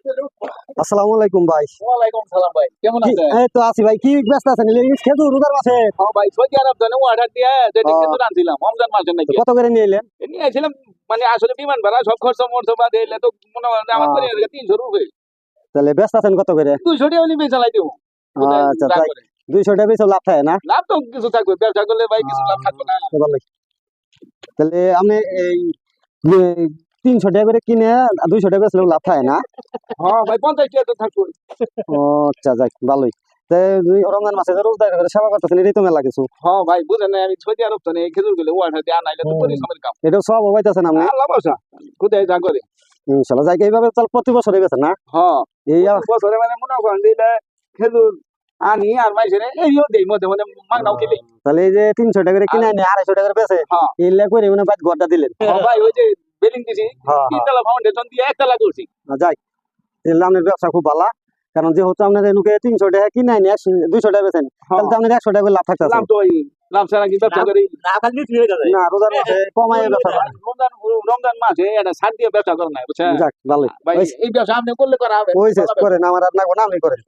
আসসালামু আলাইকুম ভাই। ওয়ালাইকুম সালাম ভাই, কেমন আছেন? এই তো আছি ভাই। কি ব্যস্ত আছেন? খেজুর রোজার মাসে হ্যাঁ ভাই, সৌদি আরব জানে অর্ডার দিয়ে যেটা ও, খেজুর আনছিলাম রমজান মাসের নাকি কত করে নিয়ে এলেন? নিয়ে আসছিলাম। মানে আসলে বিমান ভাড়া সব খরচ মর্চ বাদ এলে তো মনে হয় আমার করে 300 রুপি, তাহলে ব্যস্ত আছেন কত করে? 200 টাকা হলে চালাই দেবো। আচ্ছা তাই 200 টাকা বেশি লাভ থাকে না? লাভ তো কিছু থাকবে, ব্যবসা করলে ভাই কিছু লাভ থাকবে না। তো ভালোই। তাহলে আপনি এই 300 টাকা করে কিনে 200 টাকা বেচলেও লাভ থাকে না? হ্যাঁ ভাই, 50 টাকা তো থাকবে। ও আচ্ছা, যাক ভালোই। তো রমজান মাসে যে রোজা করে সেবা করতেছেন, এটাই তো মেলা কিছু। হ্যাঁ ভাই, বুঝেন না, আমি সৌদি আরব তো নেই, খেজুর গুলো অর্ডার দিয়ে আনাইলে তো পরিশ্রমের কাম। এটাও সব হইতেছেন আপনি? আল্লাহ বসা কোথায় যা করে। ইনশাল্লাহ যাই এইভাবে চল, প্রতি বছরই বেছেন না? হ্যাঁ, এই প্রতি বছরে মানে মনে করেন দিলে খেজুর আনি আর মাইসের এইও দেই মধ্যে মধ্যে মাগনাও দিলেই। তাহলে এই যে 300 টাকা করে কিনে আনি 250 টাকা করে বেচে, হ্যাঁ এই লেখ করে মানে বাদ গড়টা দিলেন। হ্যাঁ ভাই, ওই যে বিল্ডিং দিছি, হ্যাঁ, 3 তলা ফাউন্ডেশন দিয়ে 1 তলা করছি। যাই আপনার ব্যবসা খুব ভালো। কারণ যেহেতু আপনার এনুকে 300 টাকা কিনে আনি 200 টাকা বেচেন, তাহলে তো আপনার 100 টাকা করে লাভ থাকতেছে। লাভ তো ওই লাভ ছাড়া কি ব্যবসা করি? না, রোজার মাসে কমায় ব্যবসা করেন। রমজান রমজান মাসে এটা ছাড় দিয়ে ব্যবসা করে না, বুঝছেন যাক ভালোই। ভাই। এই ব্যবসা আপনি করলে করা হবে। ওই শেষ করেন, আমার আর না, আপনি করেন।